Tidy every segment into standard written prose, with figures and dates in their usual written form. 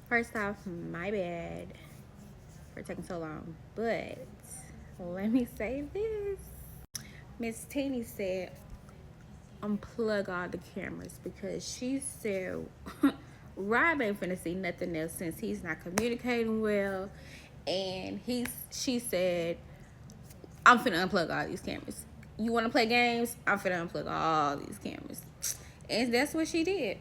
First off, my bad for taking so long. But let me say this. Miss Teeny said unplug all the cameras because she said Rob ain't finna see nothing else since he's not communicating well. And she said, I'm finna unplug all these cameras. You wanna play games? I'm finna unplug all these cameras. And that's what she did.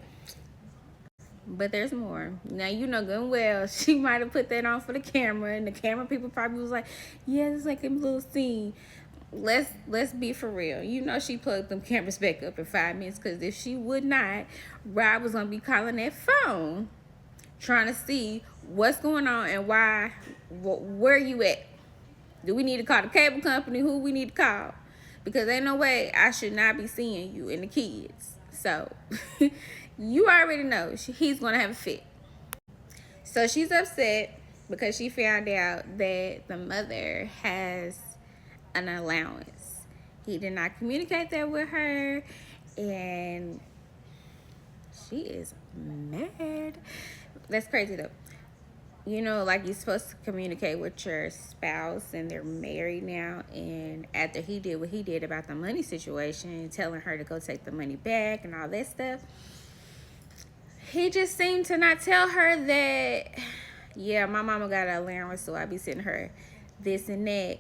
But there's more. Now you know good and well she might have put that on for the camera, and the camera people probably was like, yeah, it's like a little scene. Let's be for real. You know she plugged them cameras back up in 5 minutes, because if she would not, Rob was gonna be calling that phone trying to see what's going on and why, where you at. Do we need to call the cable company? Who we need to call? Because ain't no way I should not be seeing you and the kids. So you already know he's gonna have a fit. So she's upset because she found out that the mother has an allowance. He did not communicate that with her, and she is mad. That's crazy though. You know, like, you're supposed to communicate with your spouse, and they're married now, and after he did what he did about the money situation, telling her to go take the money back and all that stuff, he just seemed to not tell her that, yeah, my mama got an allowance, so I be sending her this and that.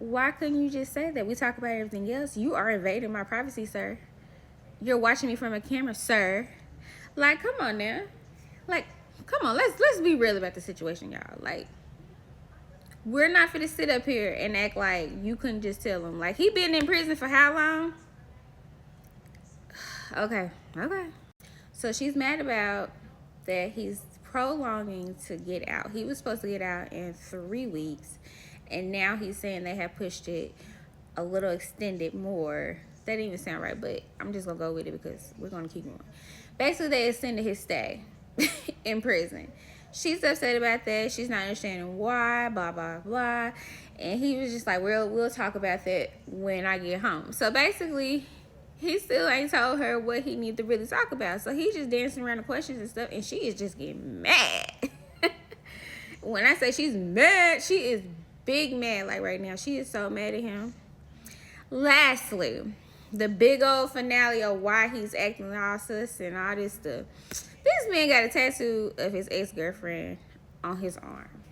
Why couldn't you just say that? We talk about everything else. You are invading my privacy, sir. You're watching me from a camera, sir. Like, come on now. Like, come on, let's be real about the situation, y'all. Like, we're not finna sit up here and act like you couldn't just tell him. Like, he been in prison for how long? Okay. So she's mad about that he's prolonging to get out. He was supposed to get out in 3 weeks, and now he's saying they have pushed it a little extended more. That didn't even sound right, but I'm just gonna go with it because we're gonna keep going. Basically, they extended his stay in prison. She's upset about that. She's not understanding why, blah, blah, blah. And he was just like, we'll talk about that when I get home. So basically, he still ain't told her what he needs to really talk about. So he's just dancing around the questions and stuff, and she is just getting mad. When I say she's mad, she is big mad. Like, right now, she is so mad at him. Lastly, the big old finale of why he's acting all sus and all this stuff. This man got a tattoo of his ex-girlfriend on his arm.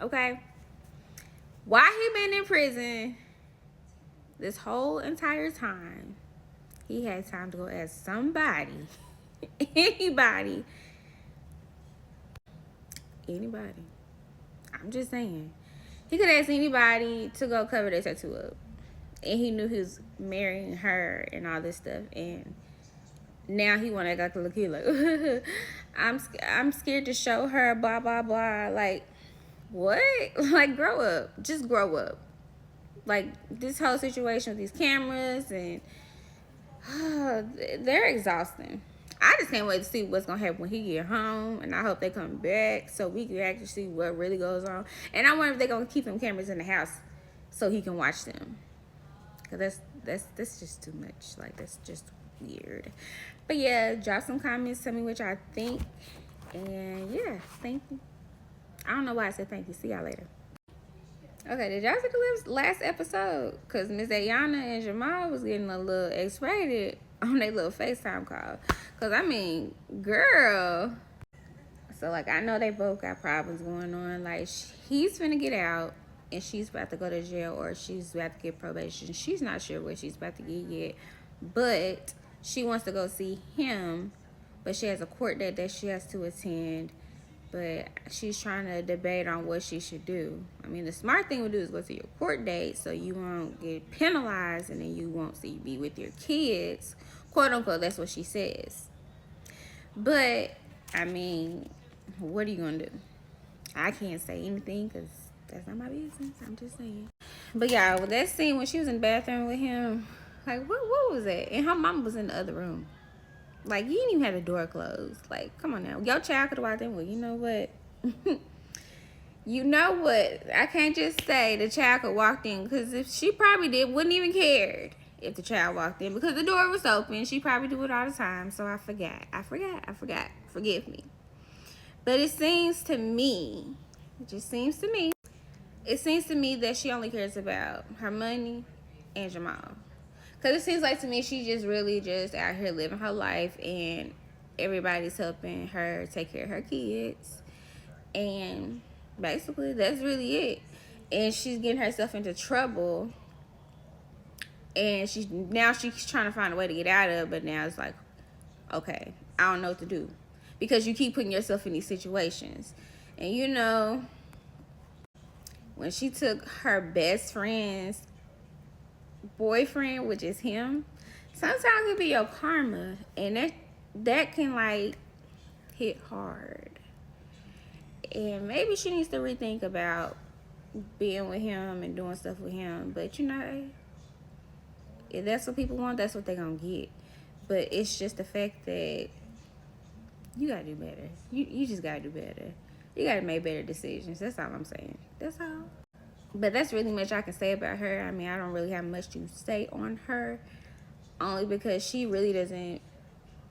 Okay? Why he been in prison this whole entire time, he had time to go ask somebody, anybody. I'm just saying. He could ask anybody to go cover their tattoo up. And he knew he was marrying her and all this stuff. And now he want to act like a like, I'm scared to show her, blah, blah, blah. Like, what? Like, grow up. Just grow up. Like, this whole situation with these cameras, and they're exhausting. I just can't wait to see what's going to happen when he get home, and I hope they come back so we can actually see what really goes on. And I wonder if they're going to keep them cameras in the house so he can watch them. Because that's just too much. Like, that's just weird. But yeah, drop some comments, tell me what y'all think. And yeah, thank you. I don't know why I said thank you. See y'all later. Okay, did y'all see the last episode? Because Miss Ayana and Jamal was getting a little X-rated on their little FaceTime call. Because, I mean, girl. So, like, I know they both got problems going on. Like, he's finna get out, and she's about to go to jail, or she's about to get probation. She's not sure what she's about to get yet. But she wants to go see him. But she has a court date that she has to attend. But she's trying to debate on what she should do. I mean, the smart thing to do is go to your court date so you won't get penalized, and then you won't see be with your kids. Quote unquote, that's what she says. But, I mean, what are you going to do? I can't say anything because that's not my business. I'm just saying. But, yeah, with that scene when she was in the bathroom with him, like, what was that? And her mom was in the other room. Like, you didn't even have the door closed. Like, come on now. Your child could have walked in. Well, you know what? You know what? I can't just say the child could walk in, because if she probably did, wouldn't even cared if the child walked in, because the door was open. She probably do it all the time. So I forgot. Forgive me. But it seems to me, it seems to me that she only cares about her money and Jamal. Because it seems like to me she just really just out here living her life, and everybody's helping her take care of her kids. And basically that's really it. And she's getting herself into trouble, and she's trying to find a way to get out of it. But now it's like, okay, I don't know what to do, because you keep putting yourself in these situations. And you know, when she took her best friend's boyfriend, which is him, sometimes it be your karma, and that can like hit hard. And maybe she needs to rethink about being with him and doing stuff with him. But you know, if that's what people want, that's what they're gonna get. But it's just the fact that you gotta do better. You just gotta do better. You gotta make better decisions. That's all I'm saying. That's all. But that's really much I can say about her. I mean, I don't really have much to say on her, only because she really doesn't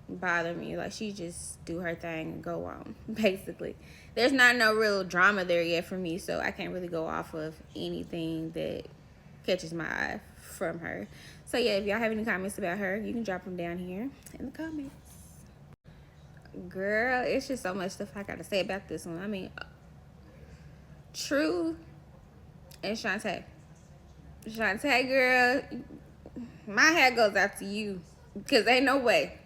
bother me. Like, she just do her thing and go on, basically. There's not no real drama there yet for me, so I can't really go off of anything that catches my eye from her. So yeah, if y'all have any comments about her, you can drop them down here in the comments. Girl, it's just so much stuff I gotta say about this one. I mean, True and Shantae, girl, my hat goes out to you, because ain't no way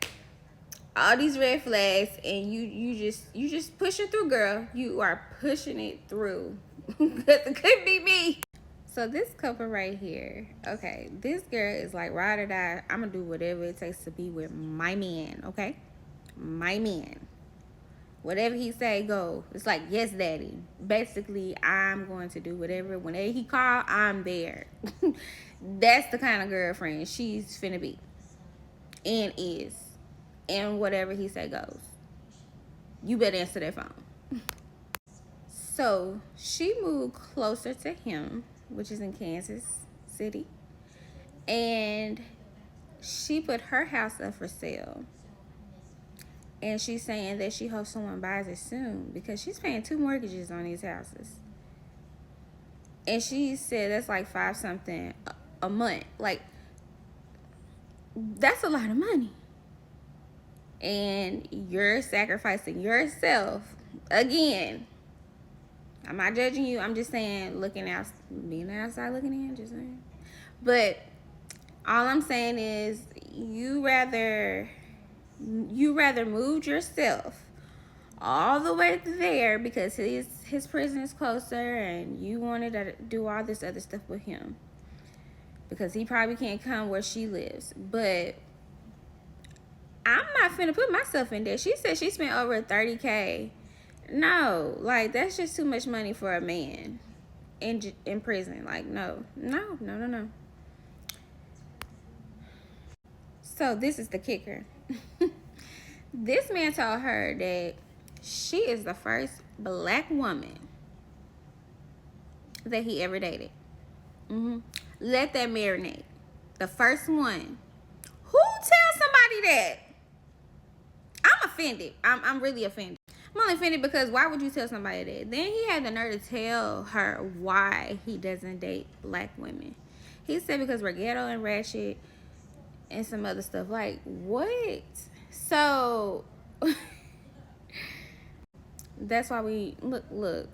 all these red flags and you just pushing through, girl. You are pushing it through. Because it could be me. So this couple right here, okay, this girl is like, ride or die, I'm gonna do whatever it takes to be with my man. Okay, my man, whatever he say, go. It's like, yes daddy, basically. I'm going to do whatever, whenever he call, I'm there. That's the kind of girlfriend she's finna be and is. And whatever he say goes. You better answer that phone. So she moved closer to him, which is in Kansas City, and she put her house up for sale. And she's saying that she hopes someone buys it soon, because she's paying 2 mortgages on these houses. And she said that's like $5 something a month. Like, that's a lot of money. And you're sacrificing yourself. Again, I'm not judging you. I'm just saying, being outside looking in, just saying. But all I'm saying is, you rather move yourself all the way there because his prison is closer, and you wanted to do all this other stuff with him because he probably can't come where she lives. But I'm not finna put myself in there. She said she spent over $30K. No, like, that's just too much money for a man in prison. Like, no. So this is the kicker. This man told her that she is the first black woman that he ever dated. Let that marinate. The first one. Who tells somebody that? I'm offended. I'm really offended. I'm only offended because why would you tell somebody that? Then he had the nerve to tell her why he doesn't date black women. He said because we're ghetto and ratchet and some other stuff. Like, what? So that's why we look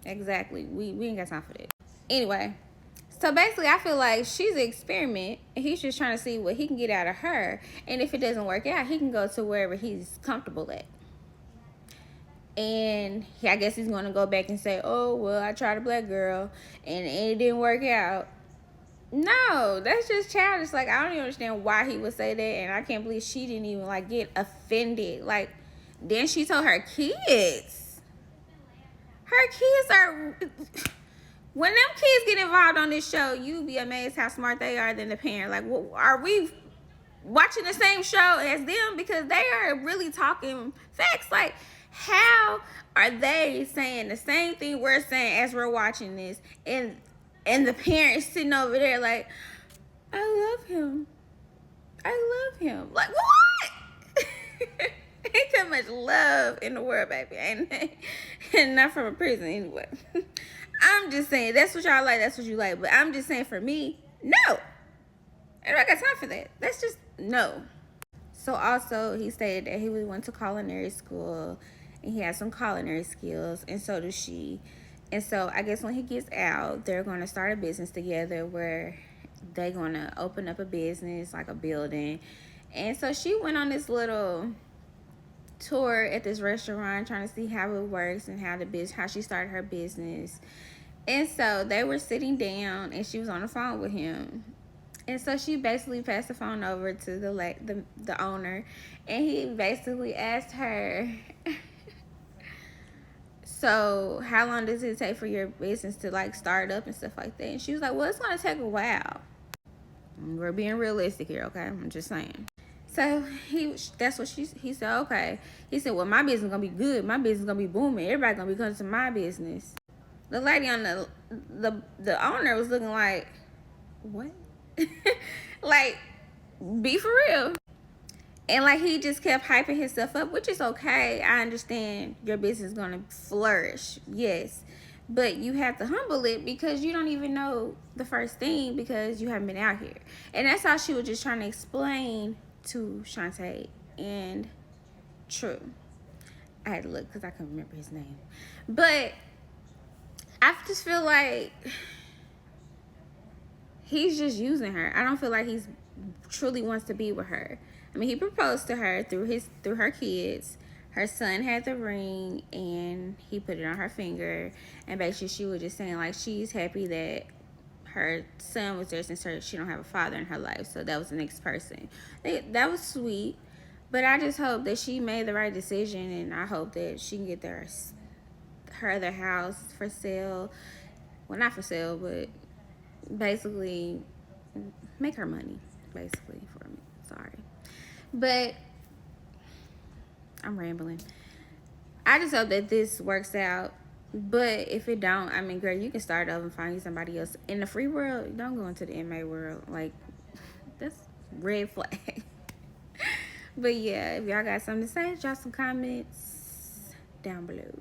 exactly. We ain't got time for that. Anyway, so basically I feel like she's an experiment, and he's just trying to see what he can get out of her. And if it doesn't work out, he can go to wherever he's comfortable at. And I guess he's going to go back and say, oh, well, I tried a black girl and it didn't work out. No, that's just childish. Like, I don't even understand why he would say that. And I can't believe she didn't even, like, get offended. Like, then she told her kids. Her kids are... When them kids get involved on this show, you'd be amazed how smart they are than the parent. Like, are we watching the same show as them? Because they are really talking facts. Like, how are they saying the same thing we're saying as we're watching this, and the parents sitting over there like, I love him. Like, what? Ain't that much love in the world, baby. And not from a prison anyway. I'm just saying, that's what y'all like, that's what you like. But I'm just saying, for me, no. I don't got time for that. That's just no. So also, he stated that he went to culinary school and he has some culinary skills, and so does she. And so I guess when he gets out, they're going to start a business together where they're going to open up a business, like a building. And so she went on this little tour at this restaurant trying to see how it works and how she started her business. And so they were sitting down and she was on the phone with him. And so she basically passed the phone over to the owner, and he basically asked her, so how long does it take for your business to like start up and stuff like that? And she was like, well, it's going to take a while. We're being realistic here, okay? I'm just saying. So he said, okay. He said, well, my business gonna be good. My business gonna be booming. Everybody gonna be coming to my business. The lady on the owner was looking like, what? Like, be for real. And like, he just kept hyping himself up, which is okay. I understand your business is gonna flourish, yes, but you have to humble it because you don't even know the first thing because you haven't been out here. And that's how she was just trying to explain to Shantae and True. I had to look because I couldn't remember his name, but I just feel like he's just using her. I don't feel like he's truly wants to be with her. I mean, he proposed to her through her kids. Her son had the ring and he put it on her finger, and basically she was just saying like she's happy that her son was there since she don't have a father in her life. So that was the next person. That was sweet, but I just hope that she made the right decision, and I hope that she can get her other house for sale. Well, not for sale, but basically make her money basically for me. Sorry, but I'm rambling. I just hope that this works out, but if it don't, I mean, girl, you can start over and find you somebody else in the free world. Don't go into the MA world. Like, that's red flag. But yeah, if y'all got something to say, drop some comments down below.